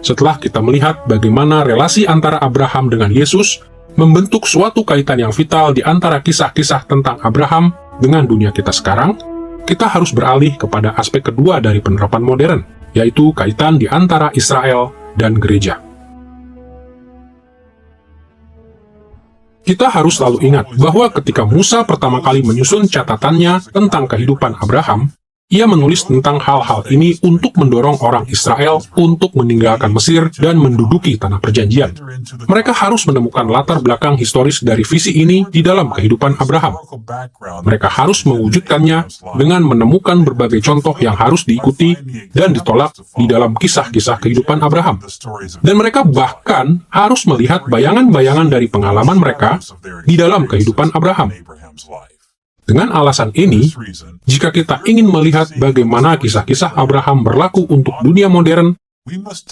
setelah kita melihat bagaimana relasi antara Abraham dengan Yesus membentuk suatu kaitan yang vital di antara kisah-kisah tentang Abraham dengan dunia kita sekarang, kita harus beralih kepada aspek kedua dari penerapan modern, yaitu kaitan di antara Israel dan gereja. Kita harus selalu ingat bahwa ketika Musa pertama kali menyusun catatannya tentang kehidupan Abraham, ia menulis tentang hal-hal ini untuk mendorong orang Israel untuk meninggalkan Mesir dan menduduki tanah perjanjian. Mereka harus menemukan latar belakang historis dari visi ini di dalam kehidupan Abraham. Mereka harus mewujudkannya dengan menemukan berbagai contoh yang harus diikuti dan ditolak di dalam kisah-kisah kehidupan Abraham. Dan mereka bahkan harus melihat bayangan-bayangan dari pengalaman mereka di dalam kehidupan Abraham. Dengan alasan ini, jika kita ingin melihat bagaimana kisah-kisah Abraham berlaku untuk dunia modern,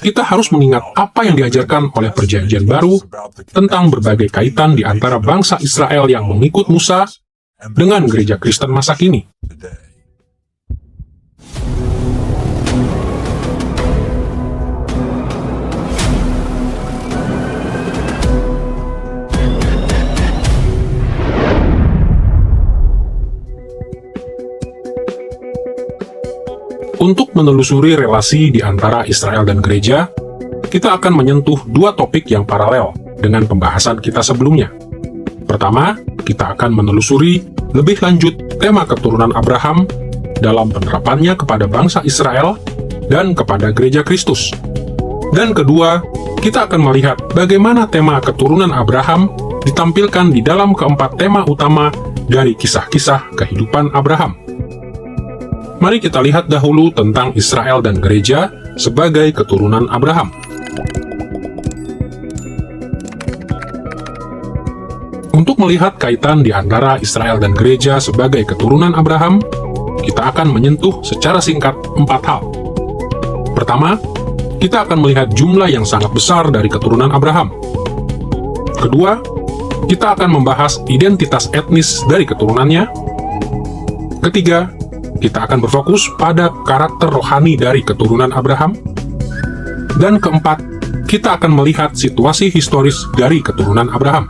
kita harus mengingat apa yang diajarkan oleh Perjanjian Baru tentang berbagai kaitan di antara bangsa Israel yang mengikut Musa dengan gereja Kristen masa kini. Untuk menelusuri relasi di antara Israel dan gereja, kita akan menyentuh dua topik yang paralel dengan pembahasan kita sebelumnya. Pertama, kita akan menelusuri lebih lanjut tema keturunan Abraham dalam penerapannya kepada bangsa Israel dan kepada gereja Kristus. Dan kedua, kita akan melihat bagaimana tema keturunan Abraham ditampilkan di dalam keempat tema utama dari kisah-kisah kehidupan Abraham. Mari kita lihat dahulu tentang Israel dan gereja sebagai keturunan Abraham. Untuk melihat kaitan di antara Israel dan gereja sebagai keturunan Abraham, kita akan menyentuh secara singkat 4 hal. Pertama, kita akan melihat jumlah yang sangat besar dari keturunan Abraham. Kedua, kita akan membahas identitas etnis dari keturunannya. Ketiga, kita akan berfokus pada karakter rohani dari keturunan Abraham. Dan keempat, kita akan melihat situasi historis dari keturunan Abraham.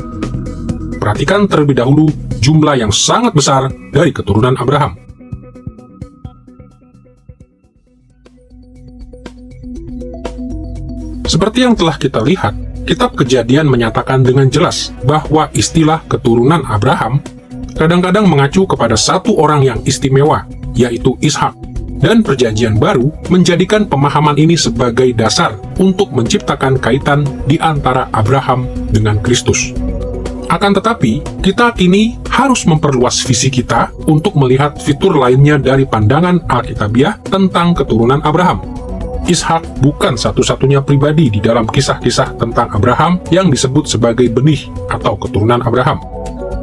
Perhatikan terlebih dahulu jumlah yang sangat besar dari keturunan Abraham. Seperti yang telah kita lihat, Kitab Kejadian menyatakan dengan jelas bahwa istilah keturunan Abraham kadang-kadang mengacu kepada satu orang yang istimewa, yaitu Ishak. Dan Perjanjian Baru menjadikan pemahaman ini sebagai dasar untuk menciptakan kaitan di antara Abraham dengan Kristus. Akan tetapi, kita kini harus memperluas visi kita untuk melihat fitur lainnya dari pandangan Alkitabiah tentang keturunan Abraham. Ishak bukan satu-satunya pribadi di dalam kisah-kisah tentang Abraham yang disebut sebagai benih atau keturunan Abraham.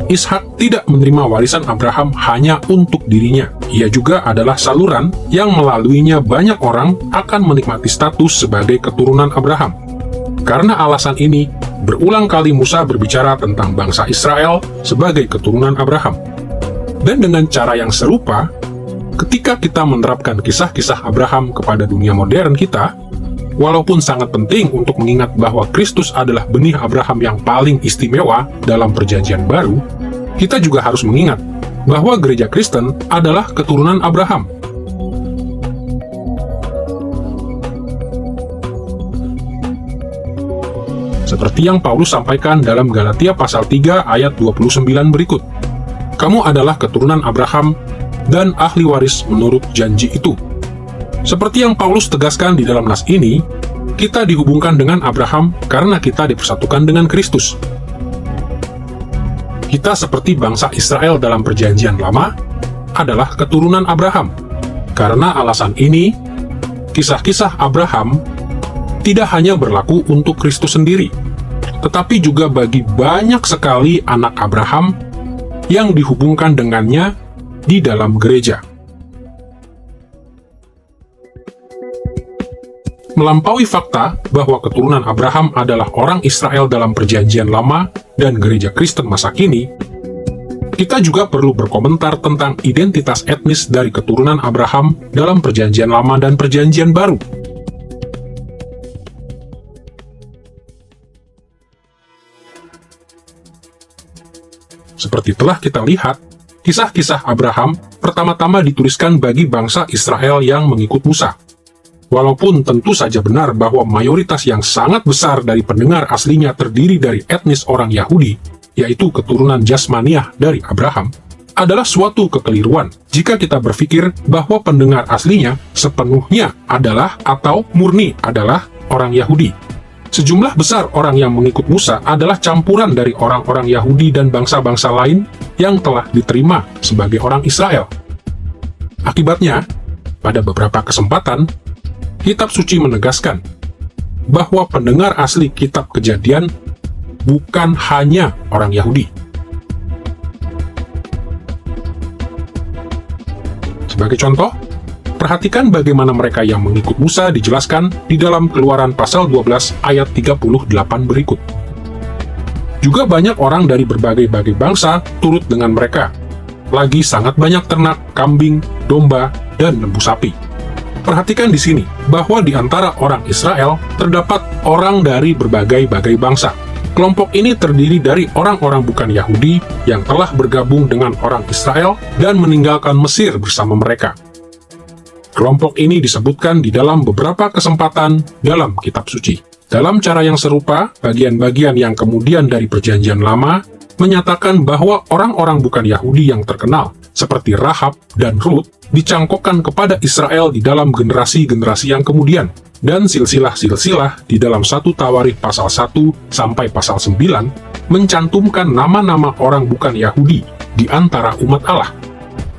Ishak tidak menerima warisan Abraham hanya untuk dirinya. Ia juga adalah saluran yang melaluinya banyak orang akan menikmati status sebagai keturunan Abraham. Karena alasan ini, berulang kali Musa berbicara tentang bangsa Israel sebagai keturunan Abraham. Dan dengan cara yang serupa, ketika kita menerapkan kisah-kisah Abraham kepada dunia modern kita, walaupun sangat penting untuk mengingat bahwa Kristus adalah benih Abraham yang paling istimewa dalam Perjanjian Baru, kita juga harus mengingat bahwa gereja Kristen adalah keturunan Abraham. Seperti yang Paulus sampaikan dalam Galatia pasal 3 ayat 29 berikut. Kamu adalah keturunan Abraham dan ahli waris menurut janji itu. Seperti yang Paulus tegaskan di dalam nas ini, kita dihubungkan dengan Abraham karena kita dipersatukan dengan Kristus. Kita seperti bangsa Israel dalam Perjanjian Lama adalah keturunan Abraham. Karena alasan ini, kisah-kisah Abraham tidak hanya berlaku untuk Kristus sendiri, tetapi juga bagi banyak sekali anak Abraham yang dihubungkan dengannya di dalam gereja. Melampaui fakta bahwa keturunan Abraham adalah orang Israel dalam Perjanjian Lama dan gereja Kristen masa kini, kita juga perlu berkomentar tentang identitas etnis dari keturunan Abraham dalam Perjanjian Lama dan Perjanjian Baru. seperti telah kita lihat, kisah-kisah Abraham pertama-tama dituliskan bagi bangsa Israel yang mengikut Musa. Walaupun tentu saja benar bahwa mayoritas yang sangat besar dari pendengar aslinya terdiri dari etnis orang Yahudi, yaitu keturunan jasmaniah dari Abraham, adalah suatu kekeliruan jika kita berpikir bahwa pendengar aslinya sepenuhnya adalah atau murni adalah orang Yahudi. Sejumlah besar orang yang mengikut Musa adalah campuran dari orang-orang Yahudi dan bangsa-bangsa lain yang telah diterima sebagai orang Israel. Akibatnya, pada beberapa kesempatan, Kitab Suci menegaskan bahwa pendengar asli Kitab Kejadian bukan hanya orang Yahudi. Sebagai contoh, perhatikan bagaimana mereka yang mengikut Musa dijelaskan di dalam Keluaran pasal 12 ayat 38 berikut. Juga banyak orang dari berbagai-bagai bangsa turut dengan mereka. Lagi sangat banyak ternak, kambing, domba, dan lembu sapi. Perhatikan di sini bahwa di antara orang Israel terdapat orang dari berbagai-bagai bangsa. Kelompok ini terdiri dari orang-orang bukan Yahudi yang telah bergabung dengan orang Israel dan meninggalkan Mesir bersama mereka. Kelompok ini disebutkan di dalam beberapa kesempatan dalam Kitab Suci. Dalam cara yang serupa, bagian-bagian yang kemudian dari Perjanjian Lama menyatakan bahwa orang-orang bukan Yahudi yang terkenal, seperti Rahab dan Ruth, dicangkokkan kepada Israel di dalam generasi-generasi yang kemudian. Dan silsilah-silsilah di dalam 1 Tawarikh pasal 1 sampai pasal 9 mencantumkan nama-nama orang bukan Yahudi di antara umat Allah.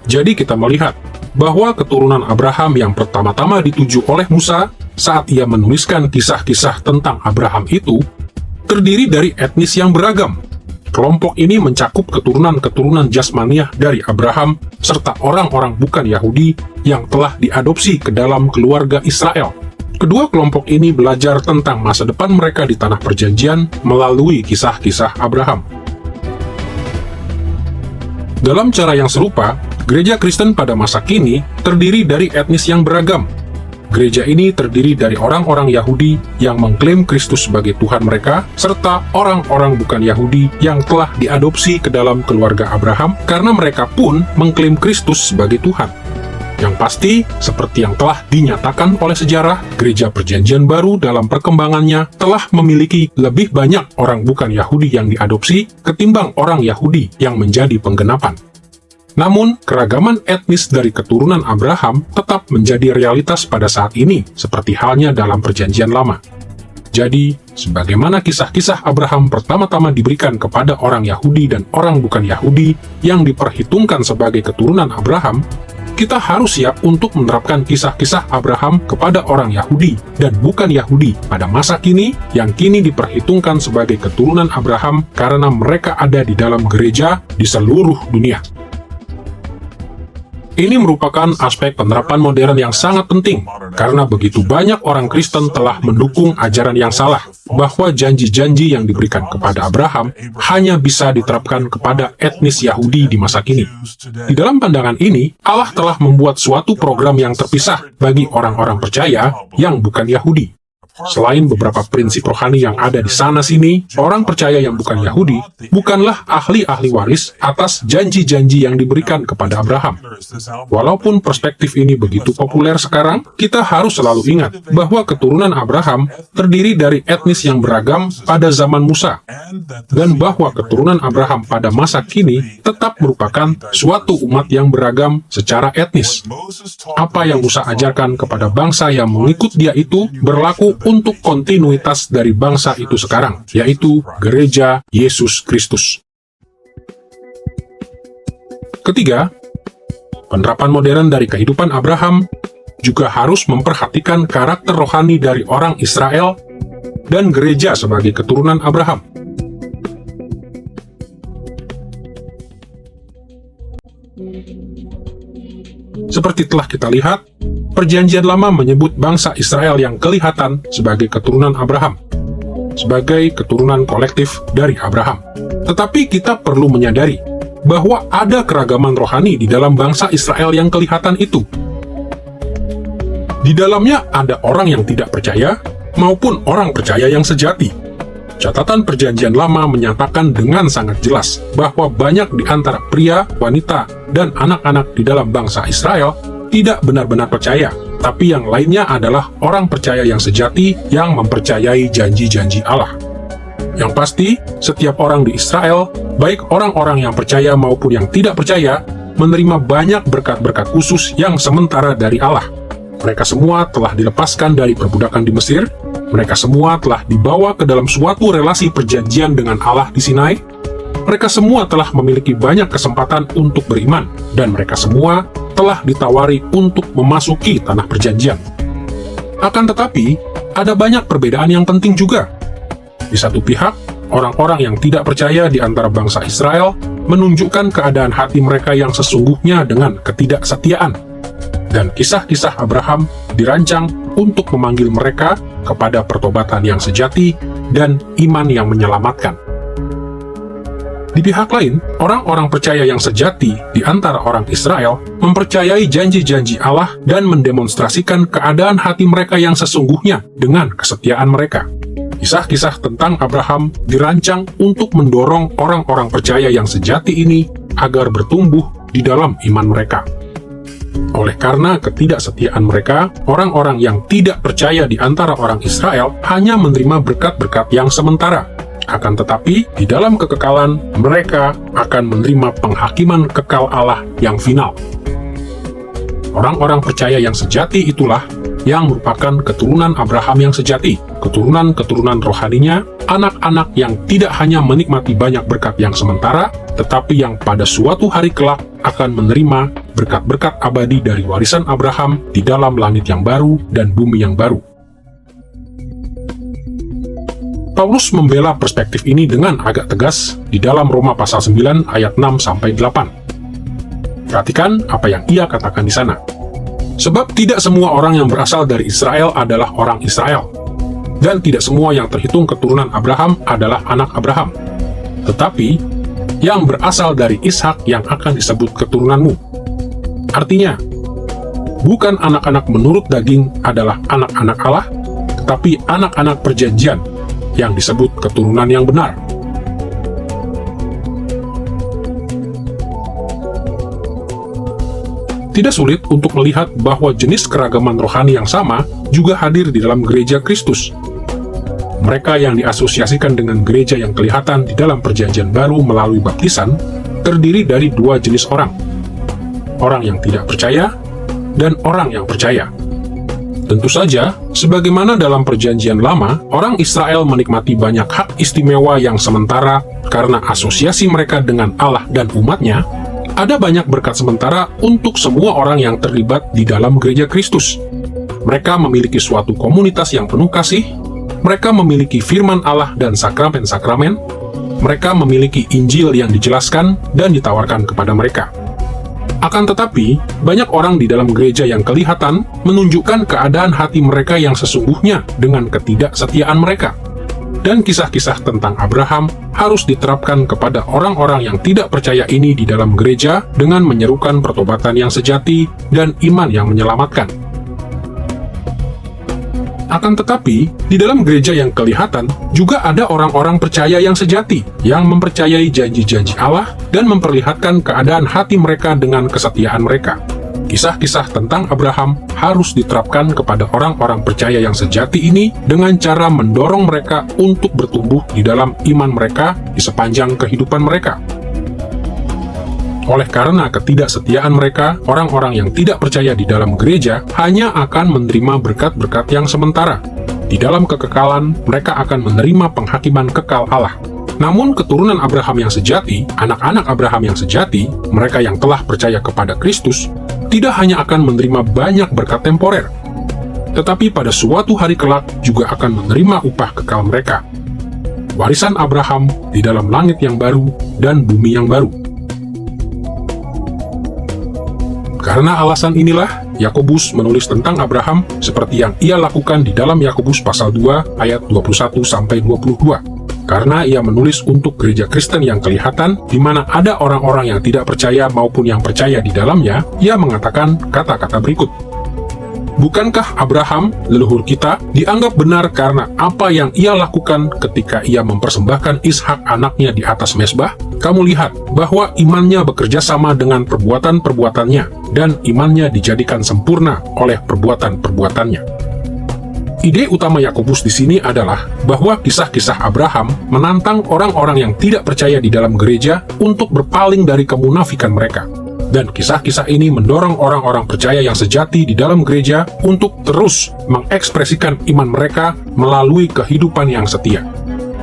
Jadi kita melihat bahwa keturunan Abraham yang pertama-tama dituju oleh Musa saat ia menuliskan kisah-kisah tentang Abraham itu terdiri dari etnis yang beragam. Kelompok ini mencakup keturunan-keturunan jasmaniah dari Abraham serta orang-orang bukan Yahudi yang telah diadopsi ke dalam keluarga Israel. Kedua kelompok ini belajar tentang masa depan mereka di Tanah Perjanjian melalui kisah-kisah Abraham. Dalam cara yang serupa, gereja Kristen pada masa kini terdiri dari etnis yang beragam. Gereja ini terdiri dari orang-orang Yahudi yang mengklaim Kristus sebagai Tuhan mereka, serta orang-orang bukan Yahudi yang telah diadopsi ke dalam keluarga Abraham karena mereka pun mengklaim Kristus sebagai Tuhan. Yang pasti, seperti yang telah dinyatakan oleh sejarah, gereja Perjanjian Baru dalam perkembangannya telah memiliki lebih banyak orang bukan Yahudi yang diadopsi ketimbang orang Yahudi yang menjadi penggenapan. Namun, keragaman etnis dari keturunan Abraham tetap menjadi realitas pada saat ini, seperti halnya dalam Perjanjian Lama. Jadi, sebagaimana kisah-kisah Abraham pertama-tama diberikan kepada orang Yahudi dan orang bukan Yahudi yang diperhitungkan sebagai keturunan Abraham, kita harus siap untuk menerapkan kisah-kisah Abraham kepada orang Yahudi dan bukan Yahudi pada masa kini yang kini diperhitungkan sebagai keturunan Abraham karena mereka ada di dalam gereja di seluruh dunia. Ini merupakan aspek penerapan modern yang sangat penting, karena begitu banyak orang Kristen telah mendukung ajaran yang salah, bahwa janji-janji yang diberikan kepada Abraham hanya bisa diterapkan kepada etnis Yahudi di masa kini. Di dalam pandangan ini, Allah telah membuat suatu program yang terpisah bagi orang-orang percaya yang bukan Yahudi. Selain beberapa prinsip rohani yang ada di sana-sini, orang percaya yang bukan Yahudi bukanlah ahli-ahli waris atas janji-janji yang diberikan kepada Abraham. Walaupun perspektif ini begitu populer sekarang, kita harus selalu ingat bahwa keturunan Abraham terdiri dari etnis yang beragam pada zaman Musa, dan bahwa keturunan Abraham pada masa kini tetap merupakan suatu umat yang beragam secara etnis. Apa yang Musa ajarkan kepada bangsa yang mengikut dia itu berlaku untuk kontinuitas dari bangsa itu sekarang, yaitu Gereja Yesus Kristus. Ketiga, penerapan modern dari kehidupan Abraham juga harus memperhatikan karakter rohani dari orang Israel dan gereja sebagai keturunan Abraham. Seperti telah kita lihat, Perjanjian Lama menyebut bangsa Israel yang kelihatan sebagai keturunan Abraham, sebagai keturunan kolektif dari Abraham. Tetapi kita perlu menyadari bahwa ada keragaman rohani di dalam bangsa Israel yang kelihatan itu. Di dalamnya ada orang yang tidak percaya maupun orang percaya yang sejati. Catatan Perjanjian Lama menyatakan dengan sangat jelas bahwa banyak di antara pria, wanita, dan anak-anak di dalam bangsa Israel tidak benar-benar percaya, tapi yang lainnya adalah orang percaya yang sejati yang mempercayai janji-janji Allah. Yang pasti, setiap orang di Israel, baik orang-orang yang percaya maupun yang tidak percaya, menerima banyak berkat-berkat khusus yang sementara dari Allah. Mereka semua telah dilepaskan dari perbudakan di Mesir, mereka semua telah dibawa ke dalam suatu relasi perjanjian dengan Allah di Sinai, mereka semua telah memiliki banyak kesempatan untuk beriman, dan mereka semua telah ditawari untuk memasuki tanah perjanjian. Akan tetapi, ada banyak perbedaan yang penting juga. Di satu pihak, orang-orang yang tidak percaya di antara bangsa Israel menunjukkan keadaan hati mereka yang sesungguhnya dengan ketidaksetiaan. Dan kisah-kisah Abraham dirancang untuk memanggil mereka kepada pertobatan yang sejati dan iman yang menyelamatkan. Di pihak lain, orang-orang percaya yang sejati di antara orang Israel mempercayai janji-janji Allah dan mendemonstrasikan keadaan hati mereka yang sesungguhnya dengan kesetiaan mereka. Kisah-kisah tentang Abraham dirancang untuk mendorong orang-orang percaya yang sejati ini agar bertumbuh di dalam iman mereka. Oleh karena ketidaksetiaan mereka, orang-orang yang tidak percaya di antara orang Israel hanya menerima berkat-berkat yang sementara. Akan tetapi, di dalam kekekalan, mereka akan menerima penghakiman kekal Allah yang final. Orang-orang percaya yang sejati itulah yang merupakan keturunan Abraham yang sejati, keturunan-keturunan rohaninya, anak-anak yang tidak hanya menikmati banyak berkat yang sementara, tetapi yang pada suatu hari kelak akan menerima berkat-berkat abadi dari warisan Abraham di dalam langit yang baru dan bumi yang baru. Paulus membela perspektif ini dengan agak tegas di dalam Roma pasal 9 ayat 6-8. Perhatikan apa yang ia katakan di sana. Sebab tidak semua orang yang berasal dari Israel adalah orang Israel, dan tidak semua yang terhitung keturunan Abraham adalah anak Abraham. Tetapi, yang berasal dari Ishak yang akan disebut keturunanmu. Artinya, bukan anak-anak menurut daging adalah anak-anak Allah, tetapi anak-anak perjanjian yang disebut keturunan yang benar. Tidak sulit untuk melihat bahwa jenis keragaman rohani yang sama juga hadir di dalam gereja Kristus. Mereka yang diasosiasikan dengan gereja yang kelihatan di dalam perjanjian baru melalui baptisan terdiri dari dua jenis orang. Orang yang tidak percaya dan orang yang percaya. Tentu saja, sebagaimana dalam perjanjian lama, orang Israel menikmati banyak hak istimewa yang sementara karena asosiasi mereka dengan Allah dan umatnya. Ada banyak berkat sementara untuk semua orang yang terlibat di dalam gereja Kristus. Mereka memiliki suatu komunitas yang penuh kasih, mereka memiliki firman Allah dan sakramen-sakramen, mereka memiliki Injil yang dijelaskan dan ditawarkan kepada mereka. Akan tetapi, banyak orang di dalam gereja yang kelihatan menunjukkan keadaan hati mereka yang sesungguhnya dengan ketidaksetiaan mereka. Dan kisah-kisah tentang Abraham harus diterapkan kepada orang-orang yang tidak percaya ini di dalam gereja dengan menyerukan pertobatan yang sejati dan iman yang menyelamatkan. Akan tetapi, di dalam gereja yang kelihatan juga ada orang-orang percaya yang sejati, yang mempercayai janji-janji Allah dan memperlihatkan keadaan hati mereka dengan kesetiaan mereka. Kisah-kisah tentang Abraham harus diterapkan kepada orang-orang percaya yang sejati ini dengan cara mendorong mereka untuk bertumbuh di dalam iman mereka di sepanjang kehidupan mereka. Oleh karena ketidaksetiaan mereka, orang-orang yang tidak percaya di dalam gereja hanya akan menerima berkat-berkat yang sementara. Di dalam kekekalan, mereka akan menerima penghakiman kekal Allah. Namun keturunan Abraham yang sejati, anak-anak Abraham yang sejati, mereka yang telah percaya kepada Kristus, tidak hanya akan menerima banyak berkat temporer, tetapi pada suatu hari kelak juga akan menerima upah kekal mereka. Warisan Abraham di dalam langit yang baru dan bumi yang baru. Karena alasan inilah, Yakobus menulis tentang Abraham seperti yang ia lakukan di dalam Yakobus pasal 2 ayat 21-22. Karena ia menulis untuk gereja Kristen yang kelihatan, di mana ada orang-orang yang tidak percaya maupun yang percaya di dalamnya, ia mengatakan kata-kata berikut. Bukankah Abraham, leluhur kita, dianggap benar karena apa yang ia lakukan ketika ia mempersembahkan Ishak anaknya di atas mezbah? Kamu lihat bahwa imannya bekerja sama dengan perbuatan-perbuatannya, dan imannya dijadikan sempurna oleh perbuatan-perbuatannya. Ide utama Yakobus di sini adalah bahwa kisah-kisah Abraham menantang orang-orang yang tidak percaya di dalam gereja untuk berpaling dari kemunafikan mereka. Dan kisah-kisah ini mendorong orang-orang percaya yang sejati di dalam gereja untuk terus mengekspresikan iman mereka melalui kehidupan yang setia.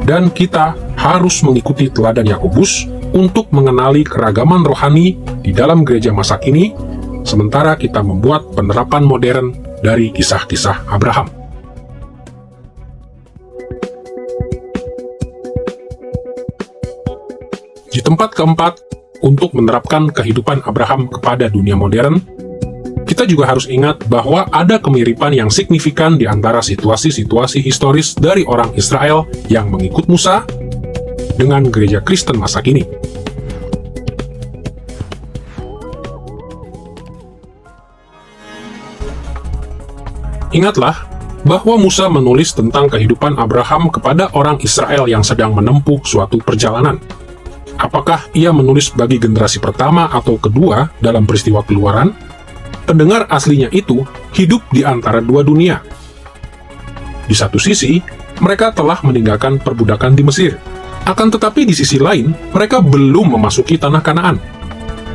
Dan kita harus mengikuti teladan Yakobus untuk mengenali keragaman rohani di dalam gereja masa kini, sementara kita membuat penerapan modern dari kisah-kisah Abraham. Di tempat keempat, untuk menerapkan kehidupan Abraham kepada dunia modern, kita juga harus ingat bahwa ada kemiripan yang signifikan di antara situasi-situasi historis dari orang Israel yang mengikut Musa dengan gereja Kristen masa kini. Ingatlah bahwa Musa menulis tentang kehidupan Abraham kepada orang Israel yang sedang menempuh suatu perjalanan. Apakah ia menulis bagi generasi pertama atau kedua dalam peristiwa keluaran? Pendengar aslinya itu hidup di antara dua dunia. Di satu sisi, mereka telah meninggalkan perbudakan di Mesir. Akan tetapi di sisi lain, mereka belum memasuki tanah Kanaan.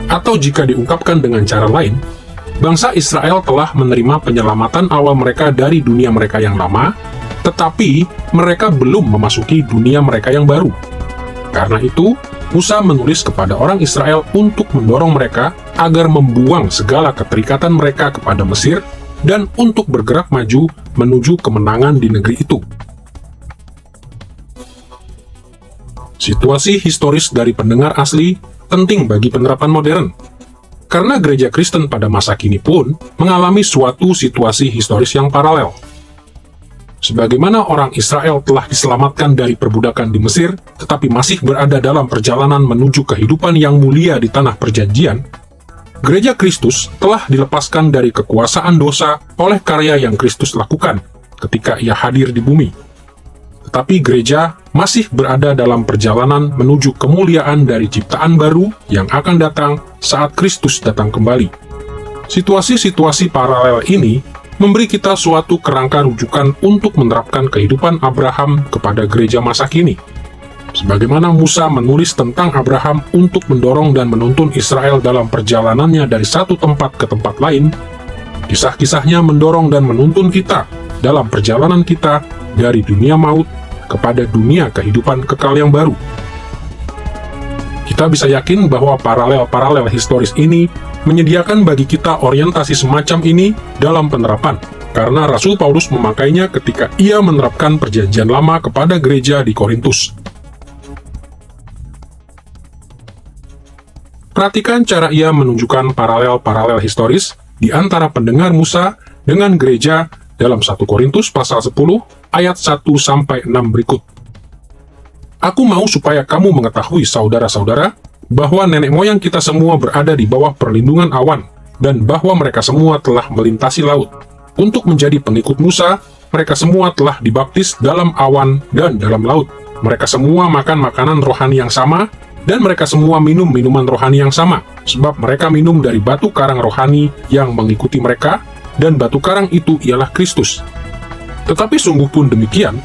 Atau jika diungkapkan dengan cara lain, bangsa Israel telah menerima penyelamatan awal mereka dari dunia mereka yang lama, tetapi mereka belum memasuki dunia mereka yang baru. Karena itu, Musa menulis kepada orang Israel untuk mendorong mereka agar membuang segala keterikatan mereka kepada Mesir dan untuk bergerak maju menuju kemenangan di negeri itu. Situasi historis dari pendengar asli penting bagi penerapan modern, karena gereja Kristen pada masa kini pun mengalami suatu situasi historis yang paralel. Sebagaimana orang Israel telah diselamatkan dari perbudakan di Mesir, tetapi masih berada dalam perjalanan menuju kehidupan yang mulia di tanah perjanjian, gereja Kristus telah dilepaskan dari kekuasaan dosa oleh karya yang Kristus lakukan ketika ia hadir di bumi. Tetapi gereja masih berada dalam perjalanan menuju kemuliaan dari ciptaan baru yang akan datang saat Kristus datang kembali. Situasi-situasi paralel ini memberi kita suatu kerangka rujukan untuk menerapkan kehidupan Abraham kepada gereja masa kini. Sebagaimana Musa menulis tentang Abraham untuk mendorong dan menuntun Israel dalam perjalanannya dari satu tempat ke tempat lain, kisah-kisahnya mendorong dan menuntun kita dalam perjalanan kita dari dunia maut kepada dunia kehidupan kekal yang baru. Kita bisa yakin bahwa paralel-paralel historis ini menyediakan bagi kita orientasi semacam ini dalam penerapan, karena Rasul Paulus memakainya ketika ia menerapkan perjanjian lama kepada gereja di Korintus. Perhatikan cara ia menunjukkan paralel-paralel historis di antara pendengar Musa dengan gereja dalam 1 Korintus pasal 10 ayat 1-6 berikut. Aku mau supaya kamu mengetahui, saudara-saudara, bahwa nenek moyang kita semua berada di bawah perlindungan awan, dan bahwa mereka semua telah melintasi laut. Untuk menjadi pengikut Musa, mereka semua telah dibaptis dalam awan dan dalam laut. Mereka semua makan makanan rohani yang sama, dan mereka semua minum minuman rohani yang sama, sebab mereka minum dari batu karang rohani yang mengikuti mereka, dan batu karang itu ialah Kristus. Tetapi sungguh pun demikian,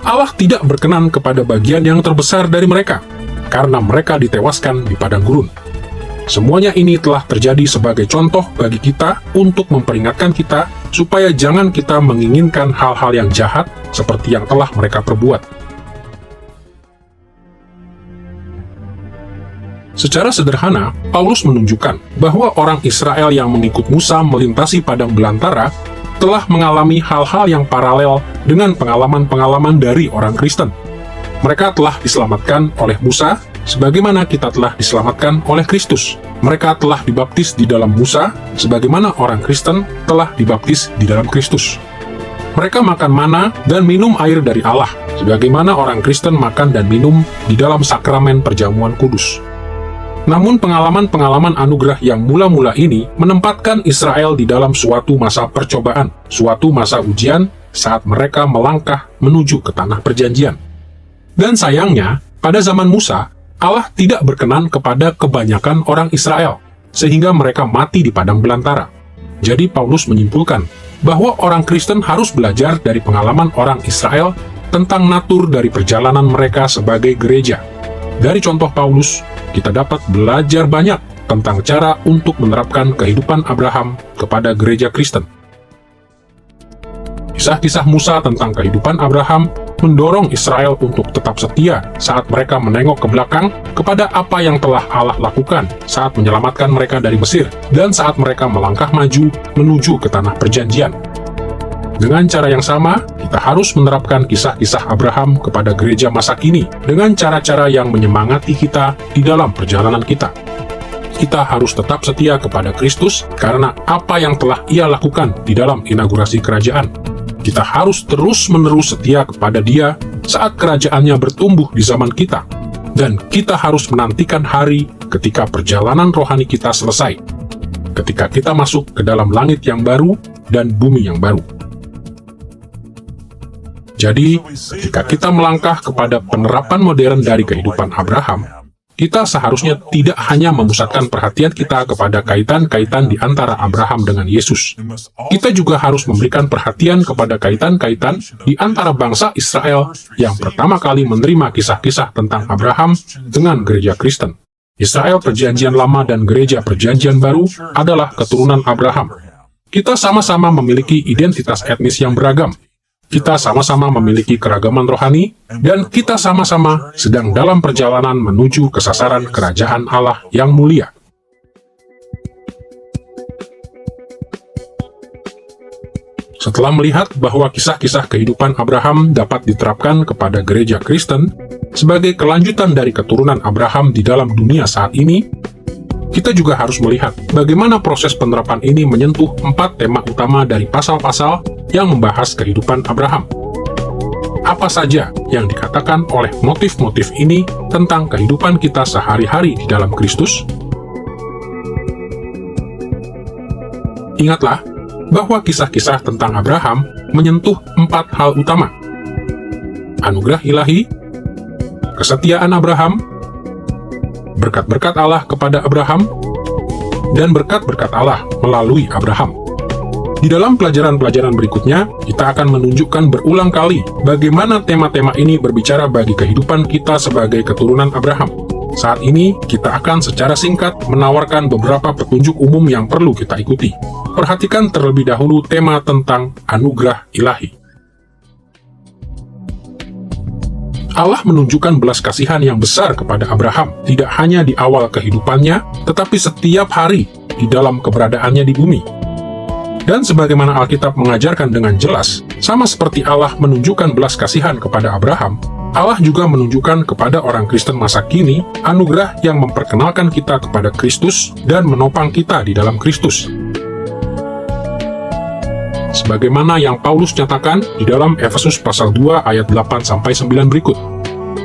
Allah tidak berkenan kepada bagian yang terbesar dari mereka, karena mereka ditewaskan di padang gurun. Semuanya ini telah terjadi sebagai contoh bagi kita untuk memperingatkan kita supaya jangan kita menginginkan hal-hal yang jahat seperti yang telah mereka perbuat. Secara sederhana, Paulus menunjukkan bahwa orang Israel yang mengikut Musa melintasi padang belantara telah mengalami hal-hal yang paralel dengan pengalaman-pengalaman dari orang Kristen. Mereka telah diselamatkan oleh Musa, sebagaimana kita telah diselamatkan oleh Kristus. Mereka telah dibaptis di dalam Musa, sebagaimana orang Kristen telah dibaptis di dalam Kristus. Mereka makan mana dan minum air dari Allah, sebagaimana orang Kristen makan dan minum di dalam sakramen perjamuan kudus. Namun pengalaman-pengalaman anugerah yang mula-mula ini menempatkan Israel di dalam suatu masa percobaan, suatu masa ujian saat mereka melangkah menuju ke tanah perjanjian. Dan sayangnya, pada zaman Musa, Allah tidak berkenan kepada kebanyakan orang Israel, sehingga mereka mati di padang belantara. Jadi Paulus menyimpulkan bahwa orang Kristen harus belajar dari pengalaman orang Israel tentang natur dari perjalanan mereka sebagai gereja. Dari contoh Paulus, kita dapat belajar banyak tentang cara untuk menerapkan kehidupan Abraham kepada gereja Kristen. Kisah-kisah Musa tentang kehidupan Abraham mendorong Israel untuk tetap setia saat mereka menengok ke belakang kepada apa yang telah Allah lakukan saat menyelamatkan mereka dari Mesir dan saat mereka melangkah maju menuju ke tanah perjanjian. Dengan cara yang sama, kita harus menerapkan kisah-kisah Abraham kepada gereja masa kini dengan cara-cara yang menyemangati kita di dalam perjalanan kita. Kita harus tetap setia kepada Kristus karena apa yang telah Ia lakukan di dalam inaugurasi kerajaan. Kita harus terus-menerus setia kepada Dia saat kerajaannya bertumbuh di zaman kita. Dan kita harus menantikan hari ketika perjalanan rohani kita selesai. Ketika kita masuk ke dalam langit yang baru dan bumi yang baru. Jadi, ketika kita melangkah kepada penerapan modern dari kehidupan Abraham, kita seharusnya tidak hanya memusatkan perhatian kita kepada kaitan-kaitan di antara Abraham dengan Yesus. Kita juga harus memberikan perhatian kepada kaitan-kaitan di antara bangsa Israel yang pertama kali menerima kisah-kisah tentang Abraham dengan gereja Kristen. Israel Perjanjian Lama dan Gereja Perjanjian Baru adalah keturunan Abraham. Kita sama-sama memiliki identitas etnis yang beragam. Kita sama-sama memiliki keragaman rohani, dan kita sama-sama sedang dalam perjalanan menuju ke sasaran kerajaan Allah yang mulia. Setelah melihat bahwa kisah-kisah kehidupan Abraham dapat diterapkan kepada gereja Kristen sebagai kelanjutan dari keturunan Abraham di dalam dunia saat ini, kita juga harus melihat bagaimana proses penerapan ini menyentuh 4 tema utama dari pasal-pasal yang membahas kehidupan Abraham. Apa saja yang dikatakan oleh motif-motif ini tentang kehidupan kita sehari-hari di dalam Kristus? Ingatlah bahwa kisah-kisah tentang Abraham menyentuh 4 hal utama. Anugerah ilahi, kesetiaan Abraham, berkat-berkat Allah kepada Abraham, dan berkat-berkat Allah melalui Abraham. Di dalam pelajaran-pelajaran berikutnya, kita akan menunjukkan berulang kali bagaimana tema-tema ini berbicara bagi kehidupan kita sebagai keturunan Abraham. Saat ini, kita akan secara singkat menawarkan beberapa petunjuk umum yang perlu kita ikuti. Perhatikan terlebih dahulu tema tentang anugerah ilahi. Allah menunjukkan belas kasihan yang besar kepada Abraham, tidak hanya di awal kehidupannya, tetapi setiap hari di dalam keberadaannya di bumi. Dan sebagaimana Alkitab mengajarkan dengan jelas, sama seperti Allah menunjukkan belas kasihan kepada Abraham, Allah juga menunjukkan kepada orang Kristen masa kini anugerah yang memperkenalkan kita kepada Kristus dan menopang kita di dalam Kristus. Sebagaimana yang Paulus nyatakan di dalam Efesus pasal 2 ayat 8-9 berikut.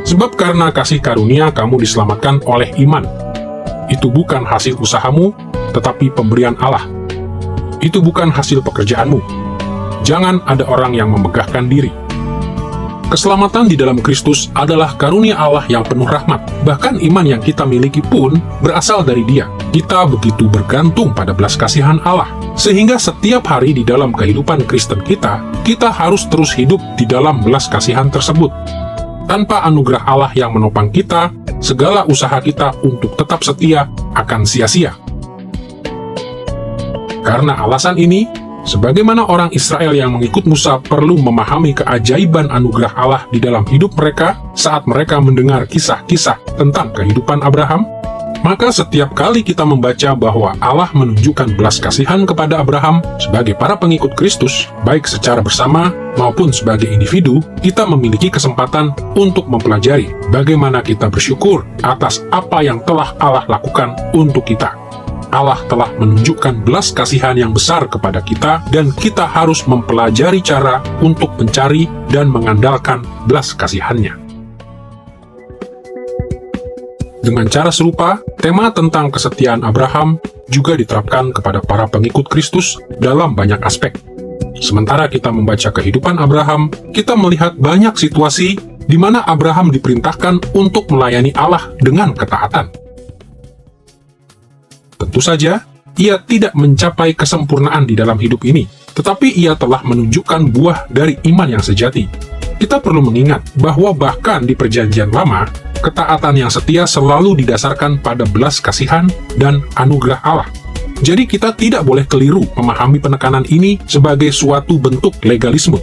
Sebab karena kasih karunia kamu diselamatkan oleh iman. Itu bukan hasil usahamu, tetapi pemberian Allah. Itu bukan hasil pekerjaanmu. Jangan ada orang yang memegahkan diri. Keselamatan di dalam Kristus adalah karunia Allah yang penuh rahmat. Bahkan iman yang kita miliki pun berasal dari Dia. Kita begitu bergantung pada belas kasihan Allah. Sehingga setiap hari di dalam kehidupan Kristen kita harus terus hidup di dalam belas kasihan tersebut. Tanpa anugerah Allah yang menopang kita, segala usaha kita untuk tetap setia akan sia-sia. Karena alasan ini, sebagaimana orang Israel yang mengikut Musa perlu memahami keajaiban anugerah Allah di dalam hidup mereka saat mereka mendengar kisah-kisah tentang kehidupan Abraham, maka setiap kali kita membaca bahwa Allah menunjukkan belas kasihan kepada Abraham sebagai para pengikut Kristus, baik secara bersama maupun sebagai individu, kita memiliki kesempatan untuk mempelajari bagaimana kita bersyukur atas apa yang telah Allah lakukan untuk kita. Allah telah menunjukkan belas kasihan yang besar kepada kita, dan kita harus mempelajari cara untuk mencari dan mengandalkan belas kasihan-Nya. Dengan cara serupa, tema tentang kesetiaan Abraham juga diterapkan kepada para pengikut Kristus dalam banyak aspek. Sementara kita membaca kehidupan Abraham, kita melihat banyak situasi di mana Abraham diperintahkan untuk melayani Allah dengan ketaatan. Tentu saja, ia tidak mencapai kesempurnaan di dalam hidup ini, tetapi ia telah menunjukkan buah dari iman yang sejati. Kita perlu mengingat bahwa bahkan di Perjanjian Lama, ketaatan yang setia selalu didasarkan pada belas kasihan dan anugerah Allah. Jadi kita tidak boleh keliru memahami penekanan ini sebagai suatu bentuk legalisme.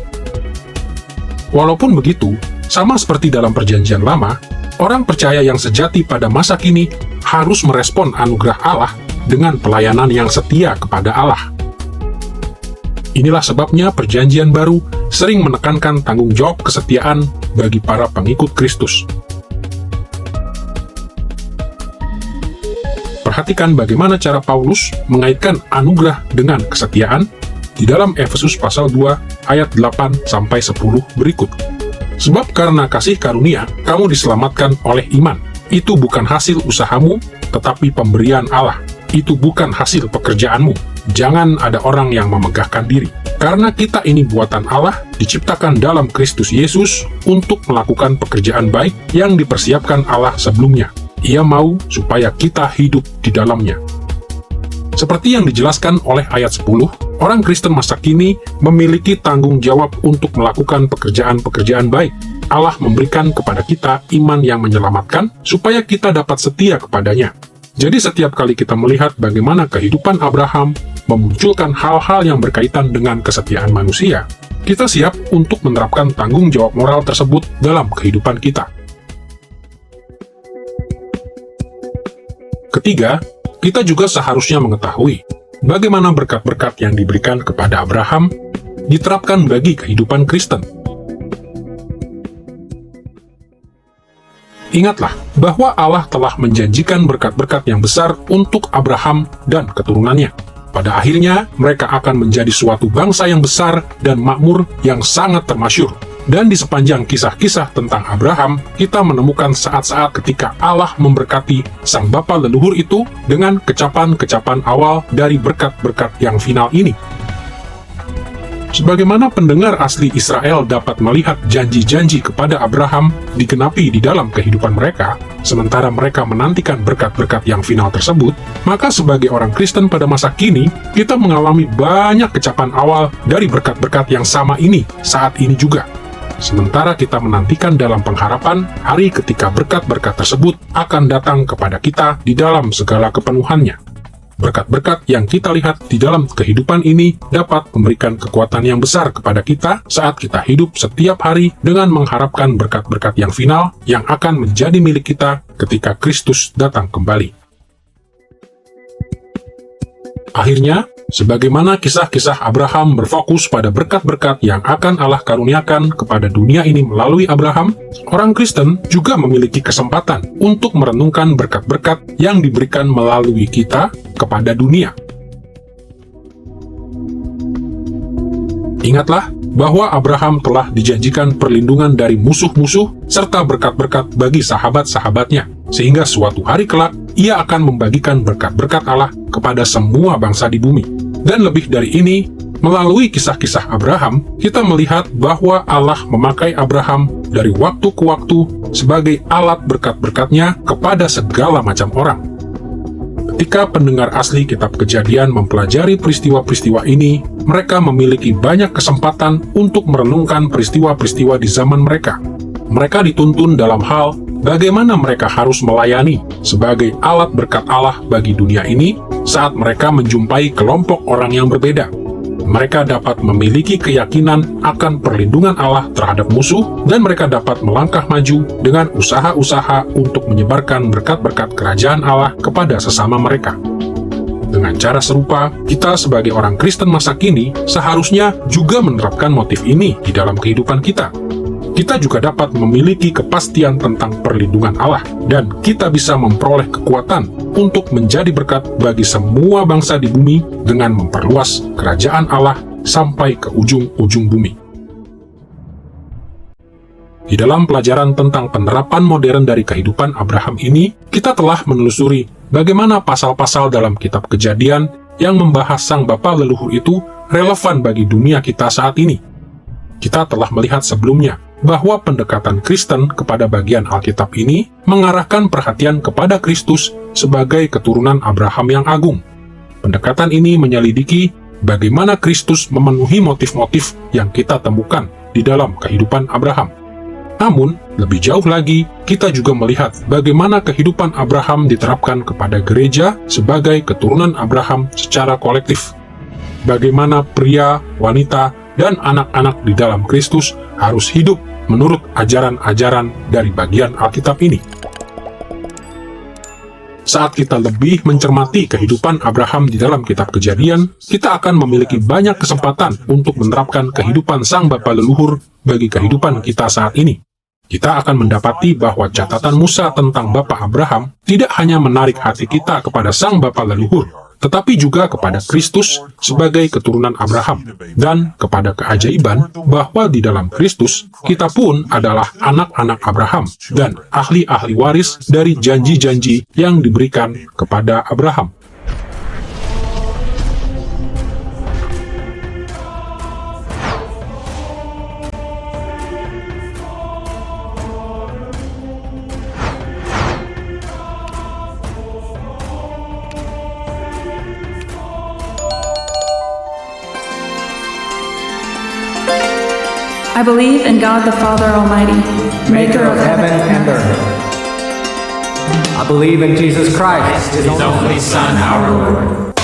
Walaupun begitu, sama seperti dalam Perjanjian Lama, orang percaya yang sejati pada masa kini harus merespon anugerah Allah dengan pelayanan yang setia kepada Allah. Inilah sebabnya Perjanjian Baru sering menekankan tanggung jawab kesetiaan bagi para pengikut Kristus. Perhatikan bagaimana cara Paulus mengaitkan anugerah dengan kesetiaan di dalam Efesus pasal 2 ayat 8-10 berikut. Sebab karena kasih karunia, kamu diselamatkan oleh iman. Itu bukan hasil usahamu, tetapi pemberian Allah. Itu bukan hasil pekerjaanmu. Jangan ada orang yang memegahkan diri. Karena kita ini buatan Allah, diciptakan dalam Kristus Yesus untuk melakukan pekerjaan baik yang dipersiapkan Allah sebelumnya. Ia mau supaya kita hidup di dalamnya. Seperti yang dijelaskan oleh ayat 10, orang Kristen masa kini memiliki tanggung jawab untuk melakukan pekerjaan-pekerjaan baik. Allah memberikan kepada kita iman yang menyelamatkan supaya kita dapat setia kepadanya. Jadi setiap kali kita melihat bagaimana kehidupan Abraham memunculkan hal-hal yang berkaitan dengan kesetiaan manusia, kita siap untuk menerapkan tanggung jawab moral tersebut dalam kehidupan kita. Ketiga, kita juga seharusnya mengetahui bagaimana berkat-berkat yang diberikan kepada Abraham diterapkan bagi kehidupan Kristen. Ingatlah bahwa Allah telah menjanjikan berkat-berkat yang besar untuk Abraham dan keturunannya. Pada akhirnya, mereka akan menjadi suatu bangsa yang besar dan makmur yang sangat termasyhur. Dan di sepanjang kisah-kisah tentang Abraham, kita menemukan saat-saat ketika Allah memberkati sang bapa leluhur itu dengan kecapan-kecapan awal dari berkat-berkat yang final ini. Sebagaimana pendengar asli Israel dapat melihat janji-janji kepada Abraham digenapi di dalam kehidupan mereka, sementara mereka menantikan berkat-berkat yang final tersebut, maka sebagai orang Kristen pada masa kini, kita mengalami banyak kecapan awal dari berkat-berkat yang sama ini saat ini juga. Sementara kita menantikan dalam pengharapan hari ketika berkat-berkat tersebut akan datang kepada kita di dalam segala kepenuhannya. Berkat-berkat yang kita lihat di dalam kehidupan ini dapat memberikan kekuatan yang besar kepada kita saat kita hidup setiap hari dengan mengharapkan berkat-berkat yang final yang akan menjadi milik kita ketika Kristus datang kembali. Akhirnya, sebagaimana kisah-kisah Abraham berfokus pada berkat-berkat yang akan Allah karuniakan kepada dunia ini melalui Abraham, orang Kristen juga memiliki kesempatan untuk merenungkan berkat-berkat yang diberikan melalui kita kepada dunia. Ingatlah bahwa Abraham telah dijanjikan perlindungan dari musuh-musuh serta berkat-berkat bagi sahabat-sahabatnya, sehingga suatu hari kelak ia akan membagikan berkat-berkat Allah kepada semua bangsa di bumi. Dan lebih dari ini, melalui kisah-kisah Abraham, kita melihat bahwa Allah memakai Abraham dari waktu ke waktu sebagai alat berkat-berkatnya kepada segala macam orang. Ketika pendengar asli Kitab Kejadian mempelajari peristiwa-peristiwa ini, mereka memiliki banyak kesempatan untuk merenungkan peristiwa-peristiwa di zaman mereka. Mereka dituntun dalam hal bagaimana mereka harus melayani sebagai alat berkat Allah bagi dunia ini saat mereka menjumpai kelompok orang yang berbeda. Mereka dapat memiliki keyakinan akan perlindungan Allah terhadap musuh, dan mereka dapat melangkah maju dengan usaha-usaha untuk menyebarkan berkat-berkat kerajaan Allah kepada sesama mereka. Dengan cara serupa, kita sebagai orang Kristen masa kini seharusnya juga menerapkan motif ini di dalam kehidupan kita. Kita juga dapat memiliki kepastian tentang perlindungan Allah, dan kita bisa memperoleh kekuatan untuk menjadi berkat bagi semua bangsa di bumi dengan memperluas kerajaan Allah sampai ke ujung-ujung bumi. Di dalam pelajaran tentang penerapan modern dari kehidupan Abraham ini, kita telah menelusuri bagaimana pasal-pasal dalam kitab Kejadian yang membahas sang bapa leluhur itu relevan bagi dunia kita saat ini. Kita telah melihat sebelumnya bahwa pendekatan Kristen kepada bagian Alkitab ini mengarahkan perhatian kepada Kristus sebagai keturunan Abraham yang agung. Pendekatan ini menyelidiki bagaimana Kristus memenuhi motif-motif yang kita temukan di dalam kehidupan Abraham. Namun, lebih jauh lagi, kita juga melihat bagaimana kehidupan Abraham diterapkan kepada gereja sebagai keturunan Abraham secara kolektif. Bagaimana pria, wanita, dan anak-anak di dalam Kristus harus hidup menurut ajaran-ajaran dari bagian Alkitab ini. Saat kita lebih mencermati kehidupan Abraham di dalam kitab Kejadian, kita akan memiliki banyak kesempatan untuk menerapkan kehidupan sang bapa leluhur bagi kehidupan kita saat ini. Kita akan mendapati bahwa catatan Musa tentang bapa Abraham tidak hanya menarik hati kita kepada sang bapa leluhur, tetapi juga kepada Kristus sebagai keturunan Abraham, dan kepada keajaiban bahwa di dalam Kristus kita pun adalah anak-anak Abraham dan ahli-ahli waris dari janji-janji yang diberikan kepada Abraham. I believe in God the Father Almighty, maker of heaven and earth. I believe in Jesus Christ, His only Son, our Lord,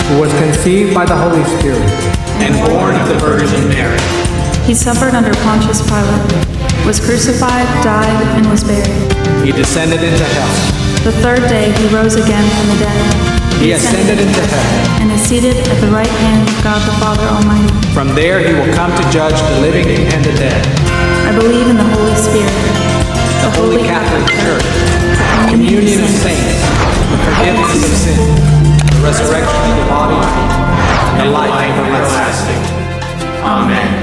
who was conceived by the Holy Spirit and born of the Virgin Mary. He suffered under Pontius Pilate, was crucified, died, and was buried. He descended into hell. The third day he rose again from the dead. He ascended into heaven. And is seated at the right hand of God the Father Almighty. From there he will come to judge the living and the dead. I believe in the Holy Spirit, The Holy Catholic Church, the communion of saints, the forgiveness of sins, the resurrection of the body, and the life everlasting. Amen.